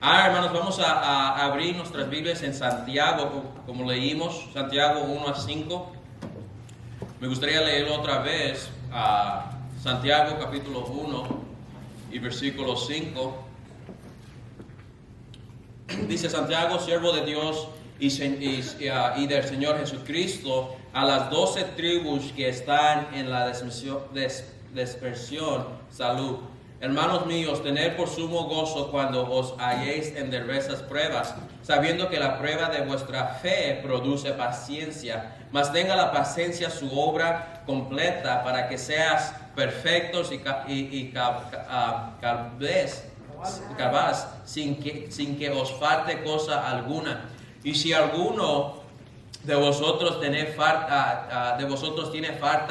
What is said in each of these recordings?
Hermanos, vamos a abrir nuestras Biblias en Santiago, como leímos, Santiago 1 a 5. Me gustaría leerlo otra vez, Santiago capítulo 1 y versículo 5. Dice Santiago, siervo de Dios y del Señor Jesucristo, a las 12 tribus que están en la dispersión, salud. Hermanos míos, tened por sumo gozo cuando os halléis en diversas pruebas, sabiendo que la prueba de vuestra fe produce paciencia. Mas tenga la paciencia su obra completa, para que seas perfectos y cabaz, sin que os falte cosa alguna. Y si alguno de vosotros tiene falta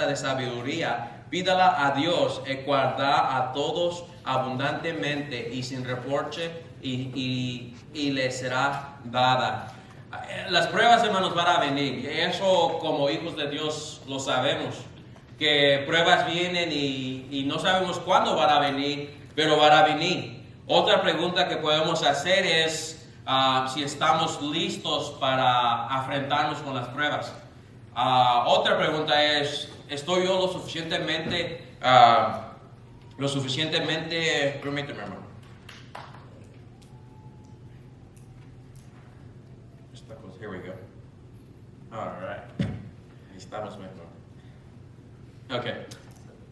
de sabiduría, pídala a Dios, el cual da a todos abundantemente y sin reproche, y le será dada. Las pruebas, hermanos, van a venir. Eso, como hijos de Dios, lo sabemos. Que pruebas vienen y no sabemos cuándo van a venir, pero van a venir. Otra pregunta que podemos hacer es si estamos listos para enfrentarnos con las pruebas. Otra pregunta es, ¿estoy yo lo suficientemente, permíteme, hermano? Esta cosa, here we go. All right. Ahí estamos mejor. Okay.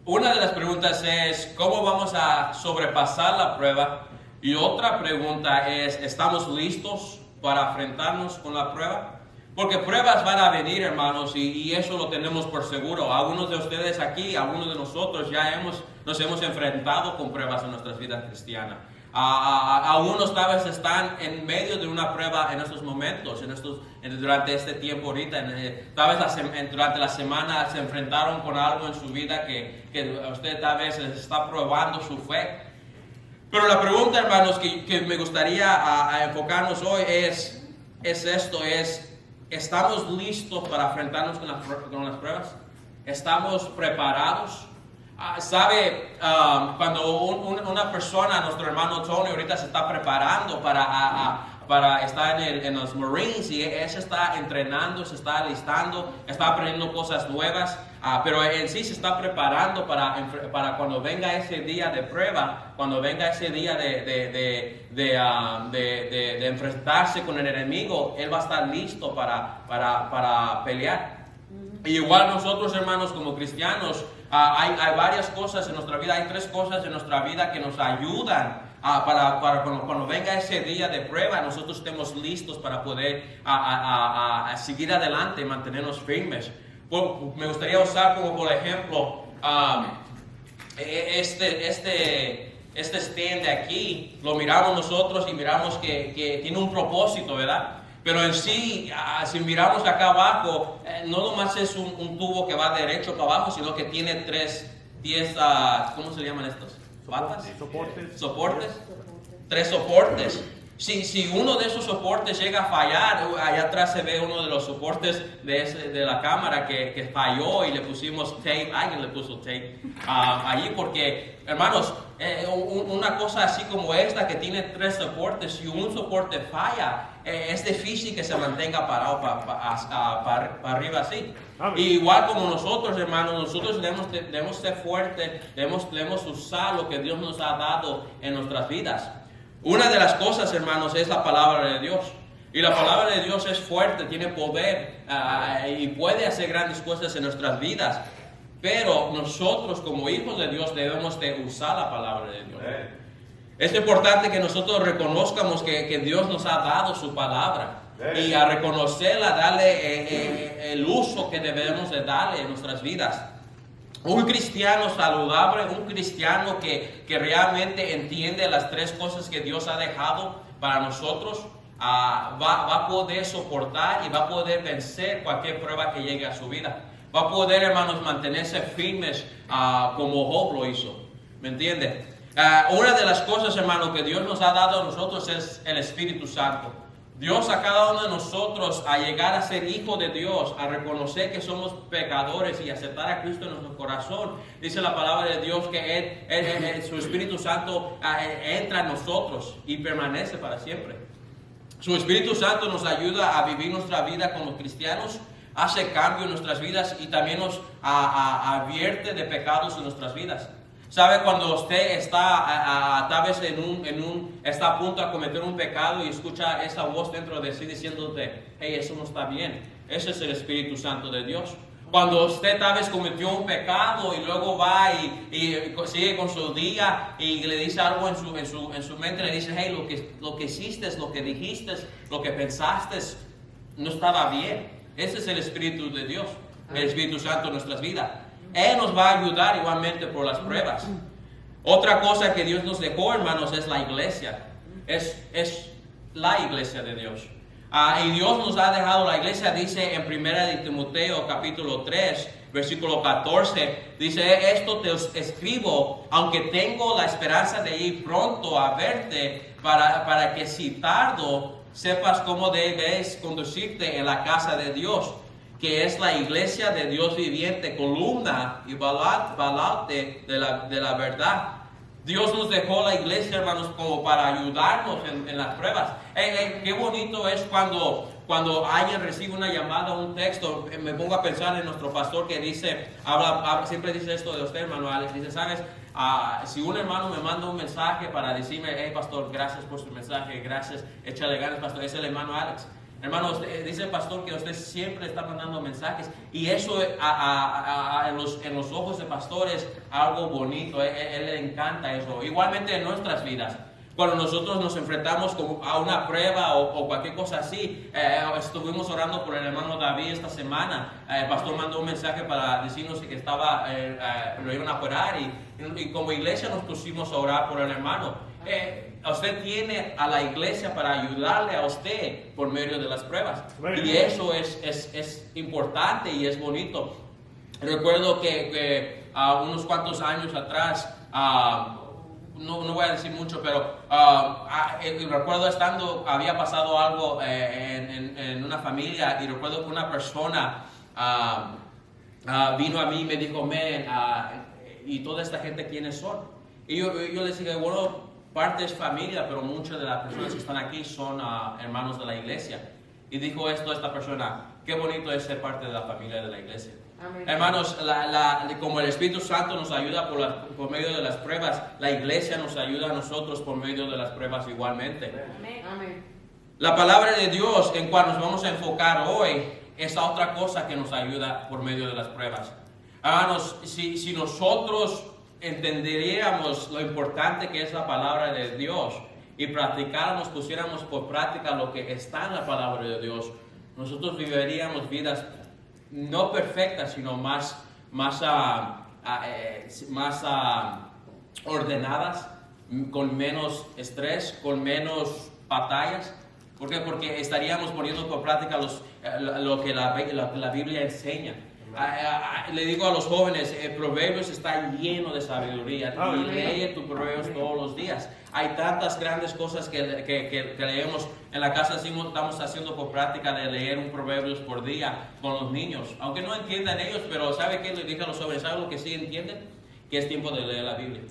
Una de las preguntas es, ¿cómo vamos a sobrepasar la prueba? Y otra pregunta es, ¿estamos listos para enfrentarnos con la prueba? Porque pruebas van a venir, hermanos, y eso lo tenemos por seguro. Algunos de ustedes aquí, algunos de nosotros ya nos hemos enfrentado con pruebas en nuestras vidas cristianas. Algunos tal vez están en medio de una prueba en estos momentos, durante este tiempo ahorita. Tal vez durante la semana se enfrentaron con algo en su vida que usted tal vez les está probando su fe. Pero la pregunta, hermanos, que me gustaría enfocarnos hoy es esto, ¿estamos listos para enfrentarnos con las pruebas? ¿Estamos preparados? Cuando una persona, nuestro hermano Tony, ahorita se está preparando para estar en los Marines, y él se está entrenando, se está alistando, está aprendiendo cosas nuevas, pero en sí se está preparando para cuando venga ese día de prueba, cuando venga ese día de enfrentarse con el enemigo, él va a estar listo para pelear. Y igual nosotros, hermanos, como cristianos, hay varias cosas en nuestra vida, hay 3 cosas en nuestra vida que nos ayudan para cuando venga ese día de prueba, nosotros estemos listos para poder seguir adelante y mantenernos firmes. Me gustaría usar como por ejemplo este stand de aquí, lo miramos nosotros y miramos que tiene un propósito, ¿verdad? Pero en sí, si miramos acá abajo, no nomás es un tubo que va derecho para abajo, sino que tiene 10, ¿cómo se llaman estos? ¿Patas? Soportes. 3 soportes. Si uno de esos soportes llega a fallar, allá atrás se ve uno de los soportes de la cámara que falló y le pusimos tape, alguien le puso tape allí porque, hermanos, una cosa así como esta que tiene 3 soportes, si un soporte falla, es difícil que se mantenga parado para arriba así. Y igual como nosotros, hermanos, nosotros debemos ser fuertes, debemos usar lo que Dios nos ha dado en nuestras vidas. Una de las cosas, hermanos, es la palabra de Dios. Y la palabra de Dios es fuerte, tiene poder y puede hacer grandes cosas en nuestras vidas. Pero nosotros como hijos de Dios debemos de usar la palabra de Dios. Es importante que nosotros reconozcamos que Dios nos ha dado su palabra. Y a reconocerla, darle el uso que debemos de darle en nuestras vidas. Un cristiano saludable, un cristiano que realmente entiende las 3 cosas que Dios ha dejado para nosotros, va a poder soportar y va a poder vencer cualquier prueba que llegue a su vida. Va a poder, hermanos, mantenerse firmes como Job lo hizo. ¿Me entiende? Una de las cosas, hermanos, que Dios nos ha dado a nosotros es el Espíritu Santo. Dios a cada uno de nosotros a llegar a ser hijo de Dios, a reconocer que somos pecadores y aceptar a Cristo en nuestro corazón. Dice la palabra de Dios que su Espíritu Santo entra en nosotros y permanece para siempre. Su Espíritu Santo nos ayuda a vivir nuestra vida como cristianos, hace cambio en nuestras vidas y también nos advierte de pecados en nuestras vidas. ¿Sabe cuando usted está tal vez está a punto de cometer un pecado y escucha esa voz dentro de sí diciéndote, hey, eso no está bien? Ese es el Espíritu Santo de Dios. Cuando usted tal vez cometió un pecado y luego va y sigue con su día y le dice algo en su mente, le dice, hey, lo que hiciste, lo que dijiste, lo que pensaste, no estaba bien. Ese es el Espíritu de Dios, el Espíritu Santo en nuestras vidas. Él nos va a ayudar igualmente por las pruebas. Otra cosa que Dios nos dejó, hermanos, es la iglesia. Es la iglesia de Dios. Y Dios nos ha dejado la iglesia, dice en 1 de Timoteo capítulo 3, versículo 14, dice, esto te escribo, aunque tengo la esperanza de ir pronto a verte, para que si tardo, sepas cómo debes conducirte en la casa de Dios, que es la iglesia de Dios viviente, columna y baluarte de la verdad. Dios nos dejó la iglesia, hermanos, como para ayudarnos en las pruebas. Qué bonito es cuando alguien recibe una llamada o un texto. Me pongo a pensar en nuestro pastor que dice, siempre dice esto de usted, hermano Alex. Dice, ¿sabes? Si un hermano me manda un mensaje para decirme, hey, pastor, gracias por su mensaje, gracias, échale ganas, pastor, es el hermano Alex. Hermano, dice el pastor que usted siempre está mandando mensajes y eso en los ojos de pastores es algo bonito, él le encanta eso. Igualmente en nuestras vidas, cuando nosotros nos enfrentamos a una prueba o cualquier cosa así, estuvimos orando por el hermano David esta semana. El pastor mandó un mensaje para decirnos que lo iban a orar y como iglesia nos pusimos a orar por el hermano. Usted tiene a la iglesia para ayudarle a usted por medio de las pruebas. Y eso es importante y es bonito. Recuerdo que unos cuantos años atrás, no voy a decir mucho, pero recuerdo había pasado algo en una familia y recuerdo que una persona vino a mí y me dijo, ¿y toda esta gente quiénes son? Y yo les dije, bueno, parte es familia, pero muchas de las personas que están aquí son hermanos de la iglesia. Y dijo esta persona, qué bonito es ser parte de la familia de la iglesia. Amén. Hermanos, como el Espíritu Santo nos ayuda por medio de las pruebas, la iglesia nos ayuda a nosotros por medio de las pruebas igualmente. Amén. La palabra de Dios en cual nos vamos a enfocar hoy es otra cosa que nos ayuda por medio de las pruebas. Hermanos, si nosotros entenderíamos lo importante que es la palabra de Dios y pusiéramos por práctica lo que está en la palabra de Dios, nosotros viviríamos vidas no perfectas, sino más ordenadas, con menos estrés, con menos batallas. ¿Por qué? Porque estaríamos poniendo por práctica lo que la Biblia enseña. Le digo a los jóvenes, Proverbios está lleno de sabiduría y lee tus Proverbios todos los días. Hay tantas grandes cosas que leemos en la casa. Estamos haciendo por práctica de leer un Proverbios por día con los niños, aunque no entiendan ellos, pero ¿sabe qué? Le dije a los jóvenes, ¿sabe lo que sí entienden? Que es tiempo de leer la Biblia.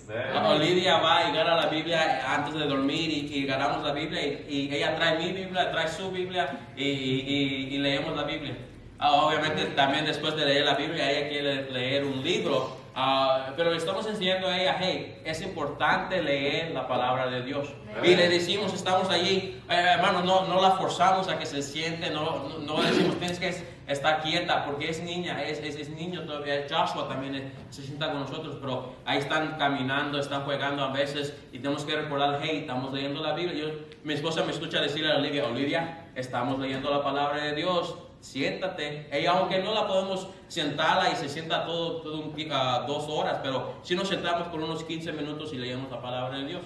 Olivia va y gana la Biblia antes de dormir y ganamos la Biblia y ella trae mi Biblia, trae su Biblia y leemos la Biblia. Obviamente también después de leer la Biblia ella quiere leer un libro, pero le estamos enseñando a ella, hey, es importante leer la palabra de Dios. Y le decimos, estamos allí, hermano, no la forzamos a que se siente, no le decimos tienes que estar quieta porque es niña, es niño todavía. Joshua también se sienta con nosotros, pero ahí están caminando, están jugando a veces y tenemos que recordar, hey, estamos leyendo la Biblia. Mi esposa me escucha decirle a Olivia, estamos leyendo la palabra de Dios. Siéntate. Ella, aunque no la podemos sentarla y se sienta todo 2 horas, pero si nos sentamos por unos 15 minutos y leemos la palabra de Dios.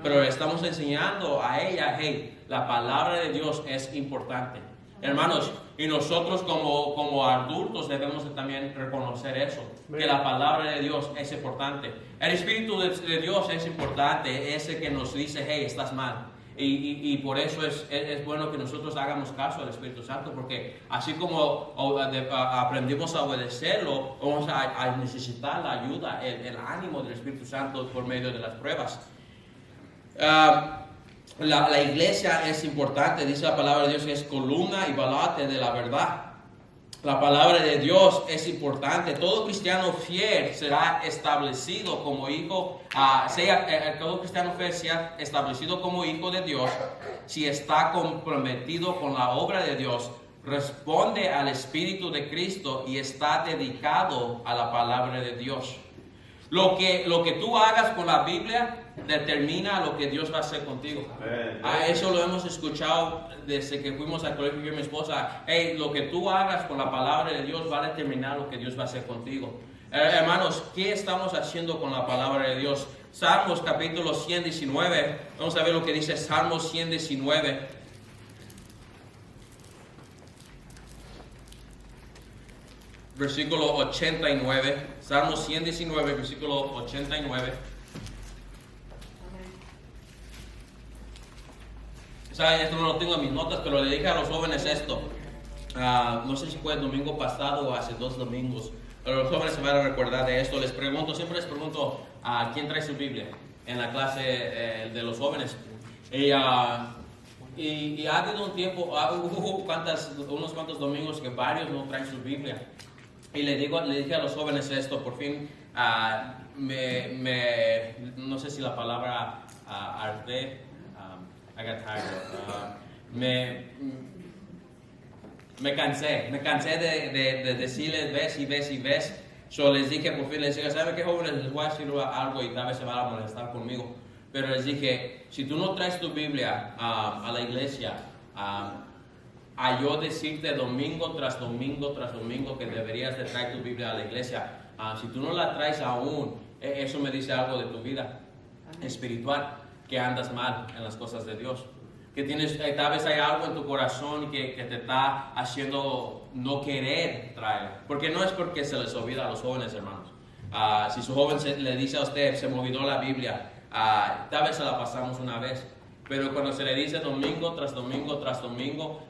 Pero estamos enseñando a ella, hey, la palabra de Dios es importante. Hermanos, y nosotros como adultos debemos de también reconocer eso, que la palabra de Dios es importante. El Espíritu de Dios es importante, ese que nos dice, hey, estás mal. Y por eso es bueno que nosotros hagamos caso al Espíritu Santo, porque así como aprendimos a obedecerlo, vamos a necesitar la ayuda, el ánimo del Espíritu Santo por medio de las pruebas. La iglesia es importante, dice la palabra de Dios, que es columna y baluarte de la verdad. La palabra de Dios es importante. Todo cristiano fiel será establecido como hijo, todo cristiano fiel sea establecido como hijo de Dios si está comprometido con la obra de Dios, responde al Espíritu de Cristo y está dedicado a la palabra de Dios. Lo que tú hagas con la Biblia determina lo que Dios va a hacer contigo. Eso lo hemos escuchado desde que fuimos al colegio yo y mi esposa. Lo que tú hagas con la palabra de Dios va a determinar lo que Dios va a hacer contigo. Hermanos, ¿qué estamos haciendo con la palabra de Dios? Salmos capítulo 119. Vamos a ver lo que dice Salmos 119. Versículo 89. Salmos 119, versículo 89. ¿Saben? Esto no lo tengo en mis notas, pero le dije a los jóvenes esto. No sé si fue el domingo pasado o hace 2 domingos, pero los jóvenes se van a recordar de esto. Siempre les pregunto a quién trae su Biblia en la clase de los jóvenes. Y ha habido un tiempo, hubo unos cuantos domingos que varios no traen su Biblia. Y le dije a los jóvenes esto, por fin, no sé si la palabra arte, I got tired. Me cansé de decirles ves y ves. So les dije, por fin les dije, ¿saben qué, jóvenes? Les voy a decir algo y tal vez se van a molestar conmigo. Pero les dije, si tú no traes tu Biblia a la iglesia, a yo decirte domingo tras domingo tras domingo que deberías de traer tu Biblia a la iglesia, si tú no la traes aún, eso me dice algo de tu vida espiritual, que andas mal en las cosas de Dios, que tienes, tal vez hay algo en tu corazón que te está haciendo no querer traer, porque no es porque se les olvida a los jóvenes, hermanos. Si su joven le dice a usted, se me olvidó la Biblia, tal vez se la pasamos una vez. Pero cuando se le dice domingo tras domingo tras domingo,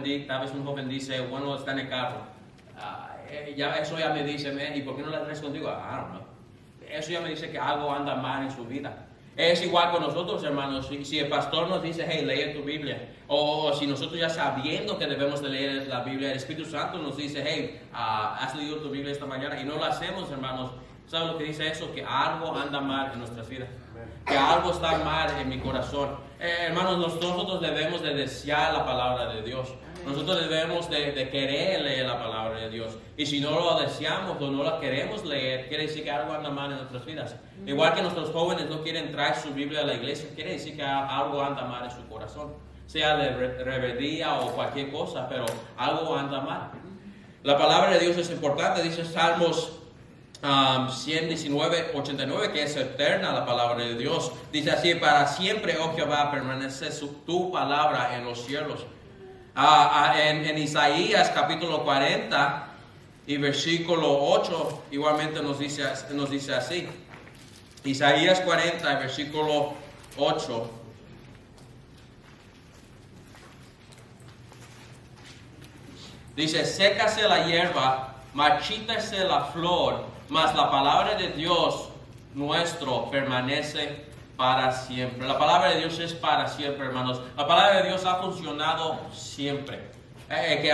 y tal vez un joven dice, bueno, está en el carro, eso ya me dice, ¿y por qué no la traes contigo? I don't know. Eso ya me dice que algo anda mal en su vida. Es igual con nosotros, hermanos. Si el pastor nos dice, hey, lee tu Biblia, o si nosotros ya sabiendo que debemos de leer la Biblia, el Espíritu Santo nos dice, hey, has leído tu Biblia esta mañana, y no lo hacemos, hermanos. ¿Saben lo que dice eso? Que algo anda mal en nuestras vidas, que algo está mal en mi corazón. Hermanos, nosotros debemos de desear la palabra de Dios. Nosotros debemos de querer leer la palabra de Dios. Y si no lo deseamos o no la queremos leer, quiere decir que algo anda mal en nuestras vidas. Igual que nuestros jóvenes no quieren traer su Biblia a la iglesia, quiere decir que algo anda mal en su corazón. Sea de rebeldía o cualquier cosa, pero algo anda mal. La palabra de Dios es importante, dice Salmos 119, 89, que es eterna la palabra de Dios. Dice así, para siempre, oh Jehová, permanece tu palabra en los cielos. En Isaías capítulo 40 y versículo 8, igualmente nos dice así. Isaías 40, versículo 8. Dice, sécase la hierba, marchítase la flor, mas la palabra de Dios nuestro permanece para siempre. La palabra de Dios es para siempre, hermanos. La palabra de Dios ha funcionado siempre. El que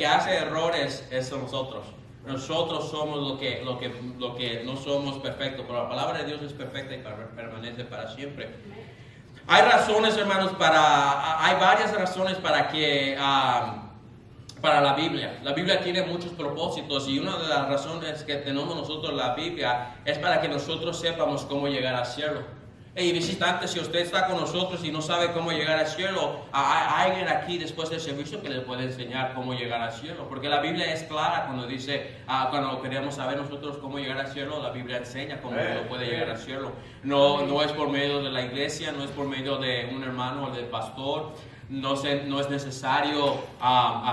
hace errores es nosotros. Nosotros somos lo que no somos perfectos, pero la palabra de Dios es perfecta y permanece para siempre. Hay razones, hermanos, hay varias razones para la Biblia. La Biblia tiene muchos propósitos y una de las razones que tenemos nosotros la Biblia es para que nosotros sepamos cómo llegar al cielo. Y visitante, si usted está con nosotros y no sabe cómo llegar al cielo, hay alguien aquí después del servicio que le puede enseñar cómo llegar al cielo. Porque la Biblia es clara cuando dice, cuando queremos saber nosotros cómo llegar al cielo, la Biblia enseña cómo uno puede llegar al cielo. No es por medio de la iglesia, no es por medio de un hermano o del pastor. No es necesario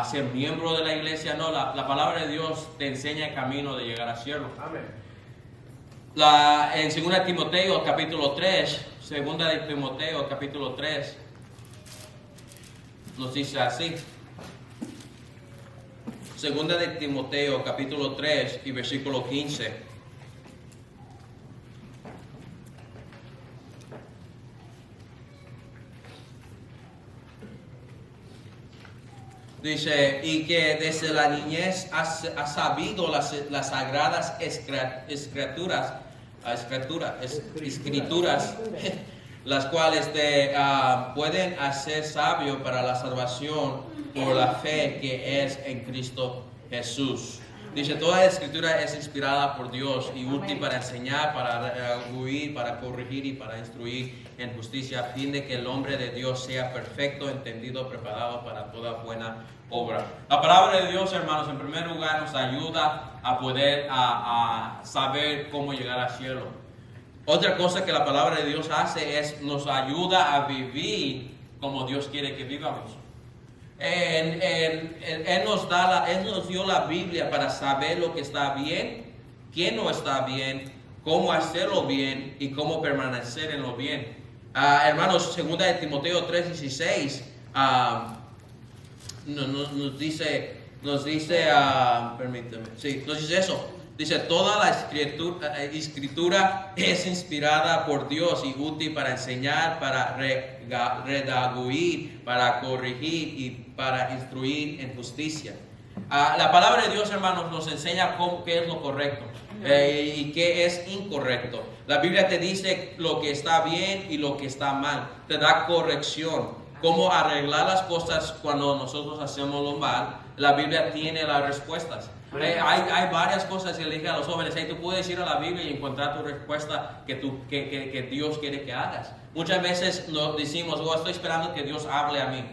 ser miembro de la iglesia. No, la palabra de Dios te enseña el camino de llegar al cielo. Amén. En 2 Timoteo capítulo 3, segunda de Timoteo, capítulo 3, nos dice así. Segunda de Timoteo, capítulo 3 y versículo 15. Dice, y que desde la niñez has sabido las sagradas escrituras, las cuales te pueden hacer sabio para la salvación por la fe que es en Cristo Jesús. Dice, toda la escritura es inspirada por Dios y útil para enseñar, para redarguir, para corregir y para instruir en justicia, a fin de que el hombre de Dios sea perfecto, entendido, preparado para toda buena obra. La palabra de Dios, hermanos, en primer lugar nos ayuda a poder a saber cómo llegar al cielo. Otra cosa que la palabra de Dios hace es nos ayuda a vivir como Dios quiere que vivamos. Él nos dio la Biblia para saber lo que está bien, qué no está bien, cómo hacerlo bien y cómo permanecer en lo bien. Hermanos, segunda de Timoteo 3:16 nos dice eso. Dice, toda la escritura es inspirada por Dios y útil para enseñar, para redarguir, para corregir y para instruir en justicia. La palabra de Dios, hermanos, nos enseña qué es lo correcto y qué es incorrecto. La Biblia te dice lo que está bien y lo que está mal. Te da corrección, cómo arreglar las cosas cuando nosotros hacemos lo mal. La Biblia tiene las respuestas. Hay varias cosas que le dije a los jóvenes, tú puedes ir a la Biblia y encontrar tu respuesta que Dios quiere que hagas. Muchas veces nos decimos, estoy esperando que Dios hable a mí.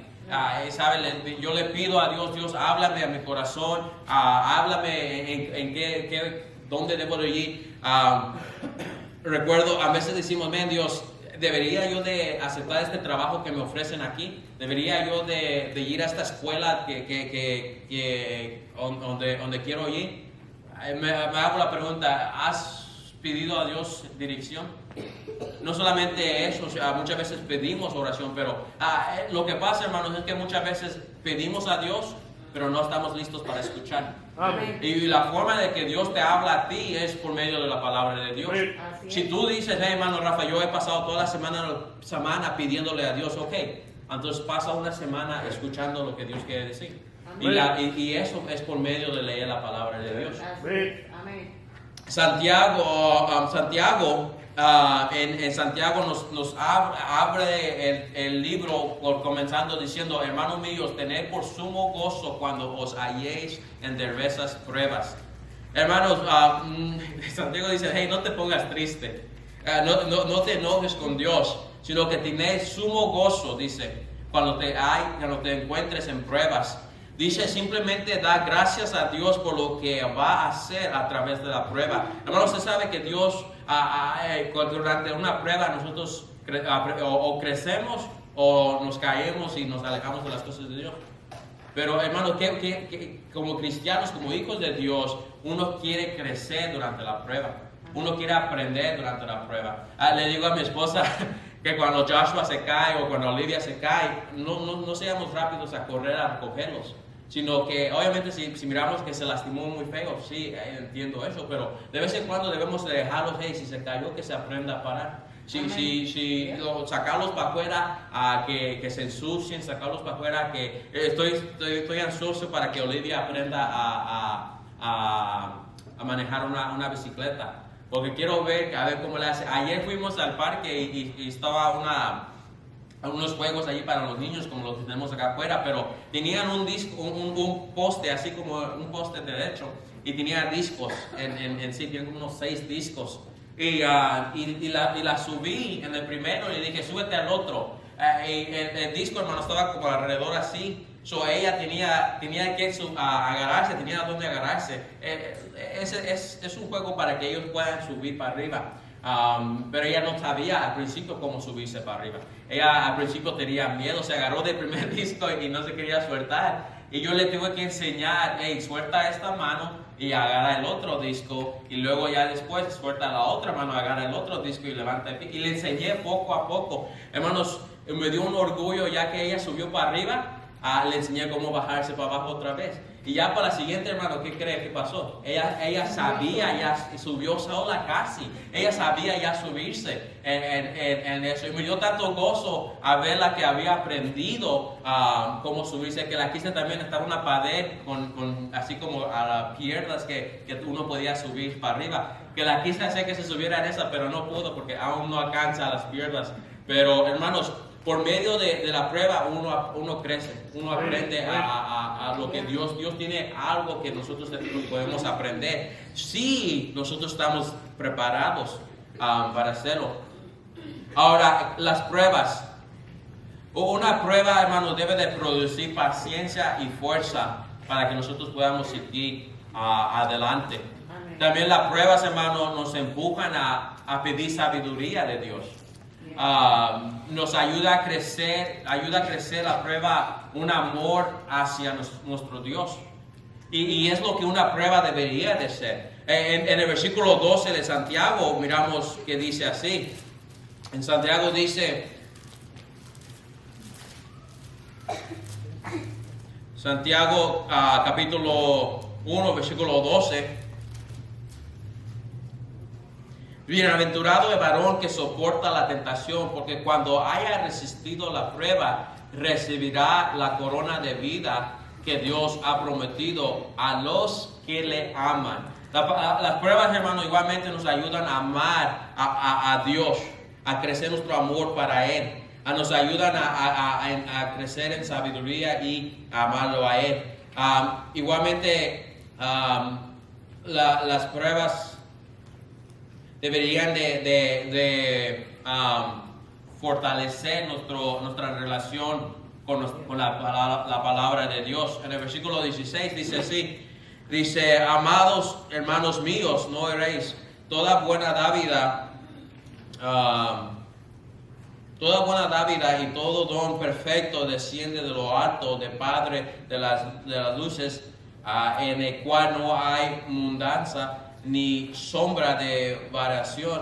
Yo le pido a Dios, Dios, háblame a mi corazón, háblame en dónde debo de ir. Recuerdo, a veces decimos, Dios, ¿debería yo de aceptar este trabajo que me ofrecen aquí? ¿Debería yo de ir a esta escuela donde quiero ir? Me hago la pregunta, ¿has pedido a Dios dirección? No solamente eso, muchas veces pedimos oración, pero lo que pasa, hermanos, es que muchas veces pedimos a Dios, pero no estamos listos para escuchar. Amén. Y la forma de que Dios te habla a ti es por medio de la palabra de Dios. Si tú dices, hermano Rafa, yo he pasado toda la semana pidiéndole a Dios, entonces pasa una semana escuchando lo que Dios quiere decir. Y eso es por medio de leer la palabra de Dios. Amén. Santiago en Santiago nos abre el libro comenzando diciendo, hermanos míos, tened por sumo gozo cuando os halléis en diversas pruebas. Hermanos, Santiago dice, no te pongas triste, no te enojes con Dios, sino que tened sumo gozo, dice, cuando te encuentres en pruebas. Dice, simplemente da gracias a Dios por lo que va a hacer a través de la prueba. Hermano, usted sabe que Dios, durante una prueba, nosotros o crecemos o nos caemos y nos alejamos de las cosas de Dios. Pero, hermano, como cristianos, como hijos de Dios, uno quiere crecer durante la prueba. Uno quiere aprender durante la prueba. Le digo a mi esposa que cuando Joshua se cae o cuando Olivia se cae, no seamos rápidos a correr a recogerlos, sino que obviamente si miramos que se lastimó muy feo, sí, entiendo eso, pero de vez en cuando debemos de dejarlos, si se cayó, que se aprenda a parar. Sacarlos para afuera, que se ensucien, sacarlos para afuera, que estoy ansioso para que Olivia aprenda a manejar una bicicleta. Porque quiero ver cómo le hace. Ayer fuimos al parque y estaba unos juegos allí para los niños, como los que tenemos acá afuera, pero tenían un poste, así como un poste derecho, y tenía discos, en sí, tienen como unos 6 discos. Y la subí en el primero y le dije, súbete al otro. El disco, hermano, estaba como alrededor así. Ella tenía que agarrarse, tenía donde agarrarse. Es un juego para que ellos puedan subir para arriba. Pero ella no sabía al principio cómo subirse para arriba. Ella al principio tenía miedo, se agarró del primer disco y no se quería soltar. Y yo le tuve que enseñar, suelta esta mano y agarra el otro disco, y luego ya después suelta la otra mano, agarra el otro disco y levanta el pie. Y le enseñé poco a poco. Hermanos, me dio un orgullo ya que ella subió para arriba, le enseñé cómo bajarse para abajo otra vez. Y ya para la siguiente, hermano, ¿qué cree que pasó? Ella sabía, ya subió sola casi. Ella sabía ya subirse en eso. Y me dio tanto gozo a verla que había aprendido cómo subirse. Que la quise también estaba una pared con así como a las piernas que uno podía subir para arriba. Que la quise hacer que se subiera en esa, pero no pudo porque aún no alcanza las piernas. Pero, hermanos, por medio de la prueba uno crece, uno aprende a lo que Dios tiene algo que nosotros podemos aprender. Si nosotros estamos preparados para hacerlo. Ahora, las pruebas. Una prueba, hermano, debe de producir paciencia y fuerza para que nosotros podamos seguir adelante. También las pruebas, hermano, nos empujan a pedir sabiduría de Dios. Nos ayuda a crecer la prueba, un amor hacia nuestro Dios. Y es lo que una prueba debería de ser. En el versículo 12 de Santiago, miramos que dice así. En Santiago dice, Santiago capítulo 1, versículo 12. Bienaventurado el varón que soporta la tentación, porque cuando haya resistido la prueba, recibirá la corona de vida que Dios ha prometido a los que le aman. Las pruebas, hermano, igualmente nos ayudan a amar a Dios, a crecer nuestro amor para Él. Nos ayudan a crecer en sabiduría y a amarlo a Él. Igualmente, las pruebas deberían de fortalecer nuestra relación con la palabra de Dios. En el versículo 16 dice así, dice, amados hermanos míos, no erréis, toda buena dávida y todo don perfecto desciende de lo alto, de Padre de las luces, en el cual no hay mudanza ni sombra de variación.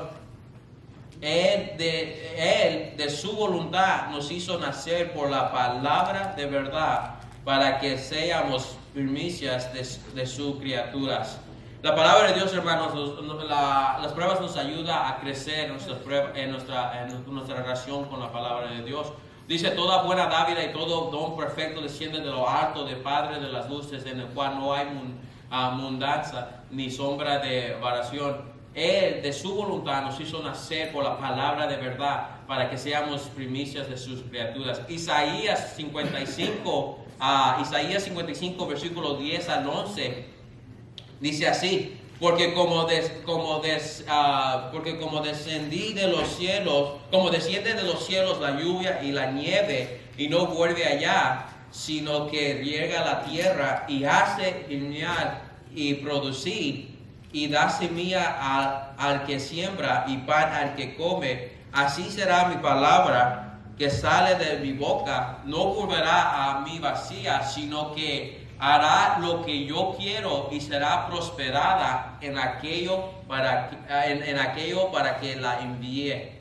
Él de su voluntad nos hizo nacer por la palabra de verdad, para que seamos primicias de sus criaturas. La palabra de Dios, hermanos, las pruebas nos ayudan a crecer en nuestra relación con la palabra de Dios. Dice, toda buena dávida y todo don perfecto desciende de lo alto, de Padre de las luces, en el cual no hay mudanza ni sombra de variación. Él de su voluntad nos hizo nacer por la palabra de verdad, para que seamos primicias de sus criaturas. Isaías 55 versículo 10 al 11 dice así, porque como descendí de los cielos, como desciende de los cielos la lluvia y la nieve, y no vuelve allá, sino que riega la tierra y hace germinar y producir, y da semilla al que siembra y pan al que come, así será mi palabra que sale de mi boca, no volverá a mí vacía, sino que hará lo que yo quiero y será prosperada en aquello para que la envíe.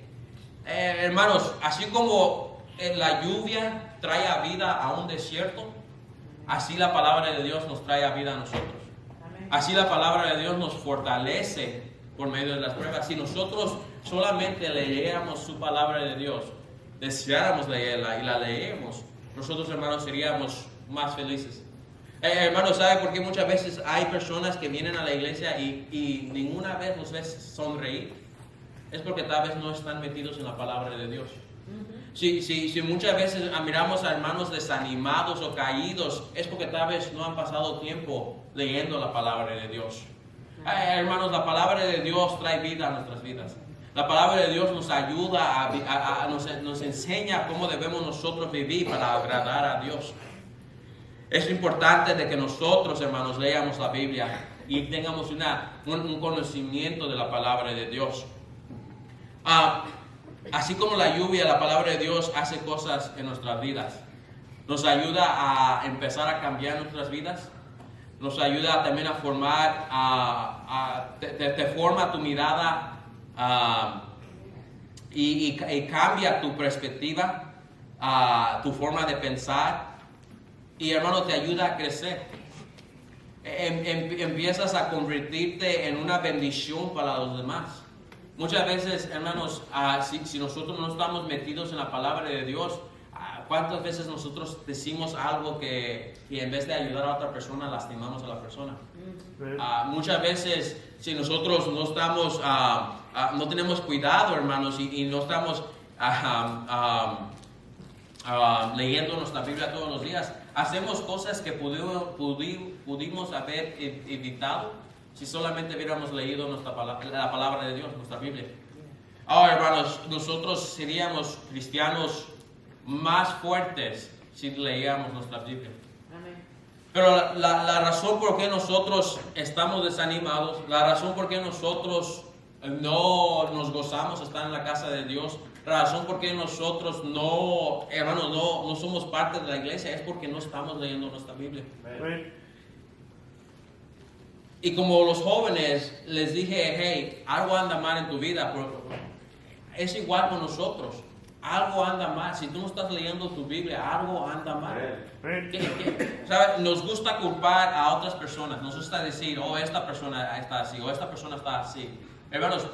Hermanos, así como la lluvia trae a vida a un desierto, así la palabra de Dios nos trae a vida a nosotros. Así la palabra de Dios nos fortalece por medio de las pruebas. Si nosotros solamente leéramos su palabra de Dios, deseáramos leerla y la leemos, nosotros, hermanos, seríamos más felices. Hermanos, ¿sabe por qué muchas veces hay personas que vienen a la iglesia y ninguna vez nos ves sonreír? Es porque tal vez no están metidos en la palabra de Dios. Si muchas veces miramos a hermanos desanimados o caídos, es porque tal vez no han pasado tiempo leyendo la palabra de Dios. Hermanos, la palabra de Dios trae vida a nuestras vidas. La palabra de Dios nos ayuda, nos enseña cómo debemos nosotros vivir para agradar a Dios. Es importante de que nosotros, hermanos, leamos la Biblia y tengamos un conocimiento de la palabra de Dios. Así como la lluvia, la palabra de Dios hace cosas en nuestras vidas. Nos ayuda a empezar a cambiar nuestras vidas. nos ayuda también a formar, te forma tu mirada y cambia tu perspectiva, tu forma de pensar. Y hermano, te ayuda a crecer. Empiezas a convertirte en una bendición para los demás. Muchas veces, hermanos, si nosotros no estamos metidos en la palabra de Dios, ¿cuántas veces nosotros decimos algo que en vez de ayudar a otra persona, lastimamos a la persona? Muchas veces, si nosotros no estamos, no tenemos cuidado, hermanos, y no estamos leyendo nuestra Biblia todos los días, hacemos cosas que pudimos haber evitado si solamente hubiéramos leído la palabra de Dios, nuestra Biblia. Ahora, hermanos, nosotros seríamos cristianos más fuertes si leíamos nuestra Biblia. Amén. Pero la razón por qué nosotros estamos desanimados, la razón por qué nosotros no nos gozamos estar en la casa de Dios, la razón por qué nosotros hermanos, no somos parte de la iglesia es porque no estamos leyendo nuestra Biblia. Amén. Y como los jóvenes les dije, hey, algo anda mal en tu vida, pero es igual con nosotros. Algo anda mal. Si tú no estás leyendo tu Biblia, algo anda mal. ¿Sabe? Nos gusta culpar a otras personas. Nos gusta decir, esta persona está así, o esta persona está así. Hermanos,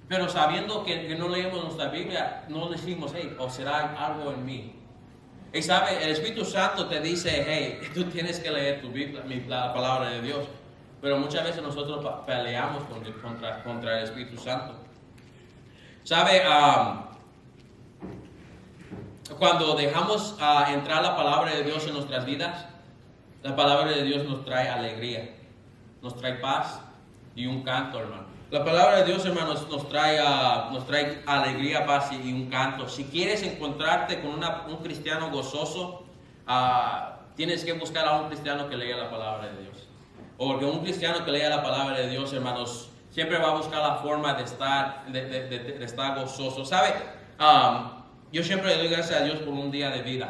pero sabiendo que no leemos nuestra Biblia, no decimos, hey, o será algo en mí. Y sabe, el Espíritu Santo te dice, hey, tú tienes que leer tu Biblia, la palabra de Dios. Pero muchas veces nosotros peleamos contra el Espíritu Santo. ¿Sabe? Cuando dejamos entrar la palabra de Dios en nuestras vidas, la palabra de Dios nos trae alegría, nos trae paz y un canto, hermano. La palabra de Dios, hermanos, nos trae alegría, paz y un canto. Si quieres encontrarte con un cristiano gozoso, tienes que buscar a un cristiano que lea la palabra de Dios. Porque un cristiano que lea la palabra de Dios, hermanos, siempre va a buscar la forma de estar gozoso. ¿Sabe? Yo siempre le doy gracias a Dios por un día de vida.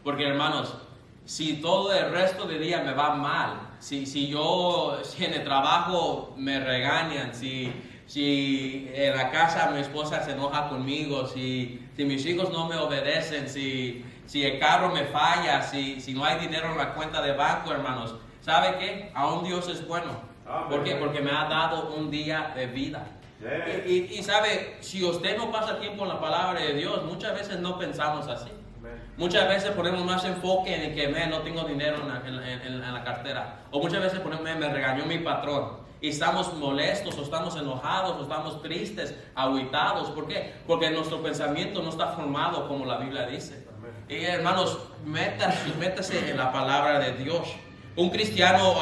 Porque, hermanos, si todo el resto del día me va mal, si en el trabajo me regañan, si en la casa mi esposa se enoja conmigo, si mis hijos no me obedecen, si el carro me falla, si no hay dinero en la cuenta de banco, hermanos, ¿sabe qué? Aún Dios es bueno. ¿Por qué? Porque me ha dado un día de vida. Y sabe, si usted no pasa tiempo en la palabra de Dios, muchas veces no pensamos así. Muchas veces ponemos más enfoque en que no tengo dinero en la cartera. O muchas veces ponemos, me regañó mi patrón. Y estamos molestos, o estamos enojados, o estamos tristes, agüitados. ¿Por qué? Porque nuestro pensamiento no está formado como la Biblia dice. Y hermanos, métase en la palabra de Dios. Un cristiano,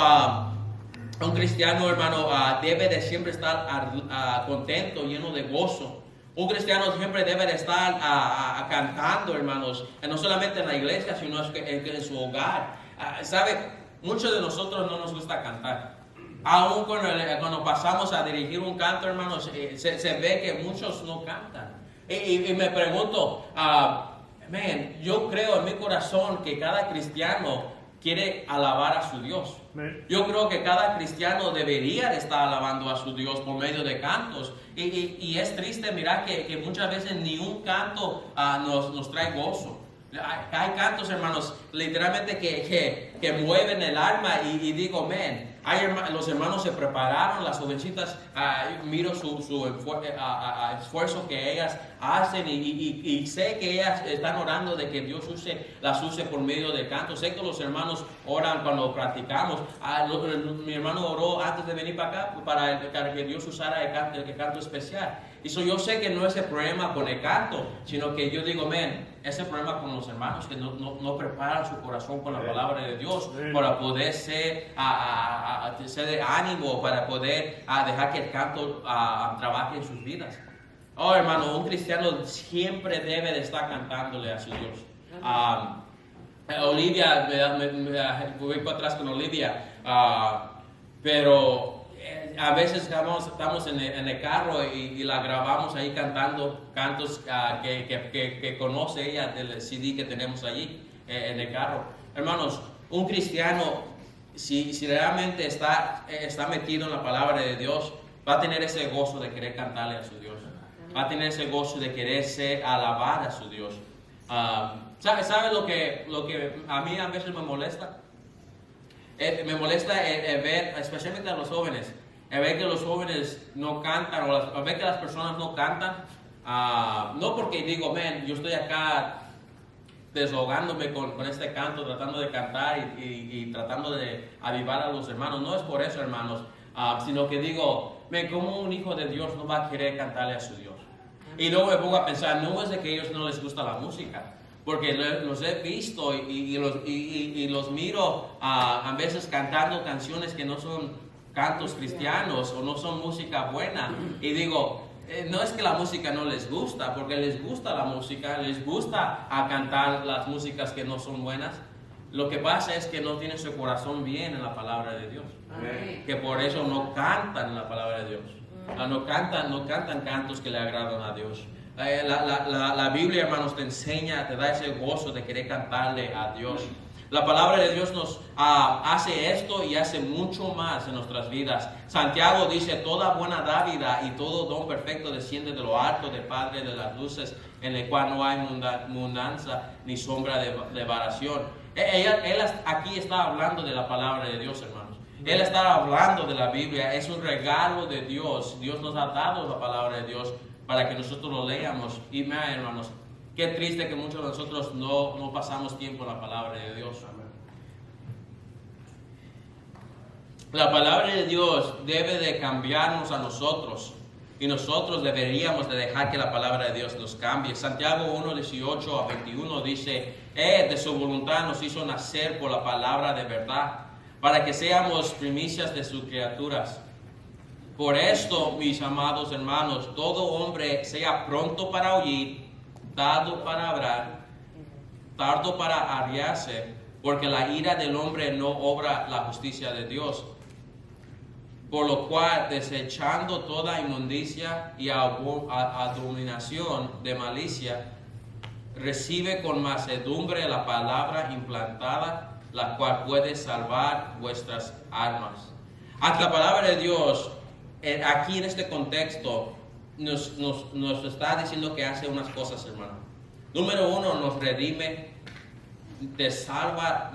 hermano, debe de siempre estar contento, lleno de gozo. Un cristiano siempre debe de estar cantando, hermanos, no solamente en la iglesia, sino en su hogar. ¿Sabe? Muchos de nosotros no nos gusta cantar. Aún cuando pasamos a dirigir un canto, hermanos, se ve que muchos no cantan. Y me pregunto, yo creo en mi corazón que cada cristiano quiere alabar a su Dios. Yo creo que cada cristiano debería de estar alabando a su Dios por medio de cantos. Y es triste mirar que muchas veces ni un canto nos trae gozo. Hay cantos, hermanos, literalmente que mueven el alma y digo, los hermanos se prepararon, las jovencitas, miro su esfuerzo que ellas hacen y sé que ellas están orando de que Dios las use por medio de canto. Sé que los hermanos oran cuando practicamos. Mi hermano oró antes de venir para acá para que Dios usara el canto especial. Y yo sé que no es el problema con el canto, sino que yo digo, es el problema con los hermanos que no preparan su corazón con la palabra de Dios para poder ser de ánimo, para poder dejar que el canto trabaje en sus vidas. Hermano, un cristiano siempre debe de estar cantándole a su Dios. Olivia, voy para atrás con Olivia, pero a veces estamos en el carro y la grabamos ahí cantando cantos que conoce ella del CD que tenemos allí en el carro. Hermanos, un cristiano si realmente está metido en la palabra de Dios, va a tener ese gozo de querer cantarle a su Dios. Va a tener ese gozo de quererse alabar a su Dios. ¿Sabe lo que a mí a veces me molesta? Me molesta ver, especialmente a los jóvenes, ver que los jóvenes no cantan, o ver que las personas no cantan. No porque digo, man, yo estoy acá deshogándome con este canto, tratando de cantar y tratando de avivar a los hermanos. No es por eso, hermanos, sino que digo, man, ¿cómo un hijo de Dios no va a querer cantarle a su Dios? Y luego me pongo a pensar, no es de que a ellos no les gusta la música, porque los he visto y los miro a veces cantando canciones que no son cantos cristianos o no son música buena. Y digo, no es que la música no les gusta, porque les gusta la música, les gusta cantar las músicas que no son buenas. Lo que pasa es que no tienen su corazón bien en la palabra de Dios. Amén. Que por eso no cantan la palabra de Dios. No cantan cantos que le agradan a Dios. La Biblia, hermanos, te enseña, te da ese gozo de querer cantarle a Dios. La palabra de Dios nos hace esto y hace mucho más en nuestras vidas. Santiago dice, toda buena dádiva y todo don perfecto desciende de lo alto del Padre de las luces, en el cual no hay mudanza ni sombra de variación. Él aquí está hablando de la palabra de Dios, hermanos. Él está hablando de la Biblia, es un regalo de Dios. Dios nos ha dado la palabra de Dios para que nosotros lo leamos. Y vean, hermanos, qué triste que muchos de nosotros no pasamos tiempo en la palabra de Dios. La palabra de Dios debe de cambiarnos a nosotros. Y nosotros deberíamos de dejar que la palabra de Dios nos cambie. Santiago 1:18-21 dice, de su voluntad nos hizo nacer por la palabra de verdad, para que seamos primicias de sus criaturas. Por esto, mis amados hermanos, todo hombre sea pronto para oír, tardo para hablar, tardo para airarse, porque la ira del hombre no obra la justicia de Dios. Por lo cual, desechando toda inmundicia y abominación de malicia, recibe con mansedumbre la palabra implantada, la cual puede salvar vuestras almas. Aquí la palabra de Dios, aquí en este contexto, nos está diciendo que hace unas cosas, hermano. Número uno, nos redime, te salvas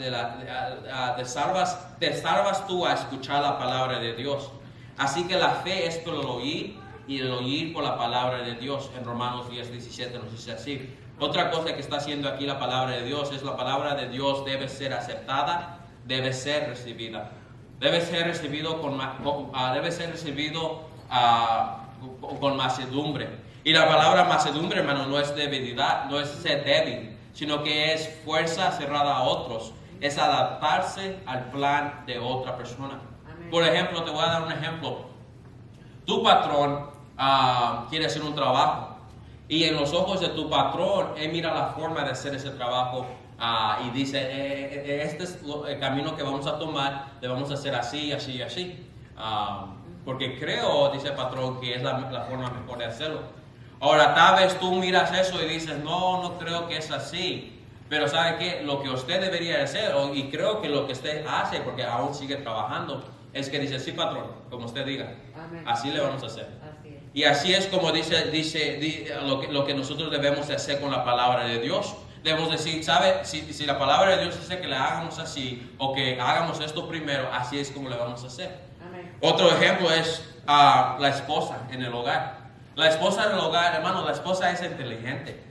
tú a escuchar la palabra de Dios. Así que la fe es por el oír, y el oír por la palabra de Dios. En Romanos 10:17 nos dice así. Otra cosa que está haciendo aquí la palabra de Dios es la palabra de Dios debe ser aceptada, debe ser recibida. Debe ser recibido con mansedumbre. Y la palabra mansedumbre, hermano, no es debilidad, no es ser débil, sino que es fuerza cerrada a otros. Es adaptarse al plan de otra persona. Amén. Por ejemplo, te voy a dar un ejemplo. Tu patrón quiere hacer un trabajo. Y en los ojos de tu patrón, él mira la forma de hacer ese trabajo y dice, este es el camino que vamos a tomar, le vamos a hacer así, así y así. Porque creo, dice el patrón, que es la forma mejor de hacerlo. Ahora, tal vez tú miras eso y dices, no creo que es así. Pero ¿sabe qué? Lo que usted debería hacer, y creo que lo que usted hace, porque aún sigue trabajando, es que dice, sí, patrón, como usted diga. Amén. Así le vamos a hacer. Así es. Y así es como dice lo que nosotros debemos de hacer con la palabra de Dios. Debemos decir, ¿sabe? Si la palabra de Dios dice que le hagamos así, o que hagamos esto primero, así es como le vamos a hacer. Amén. Otro ejemplo es la esposa en el hogar. La esposa en el hogar, hermano, la esposa es inteligente.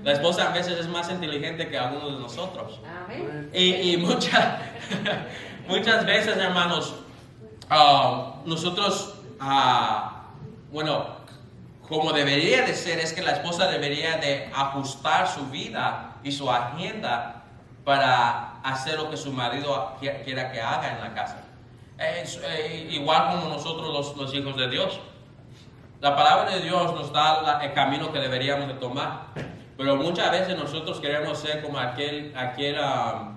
La esposa a veces es más inteligente que algunos de nosotros. Amén. Y muchas veces, hermanos, nosotros, como debería de ser, es que la esposa debería de ajustar su vida y su agenda para hacer lo que su marido quiera que haga en la casa. Igual como nosotros los hijos de Dios. La palabra de Dios nos da el camino que deberíamos de tomar. Pero muchas veces nosotros queremos ser como aquel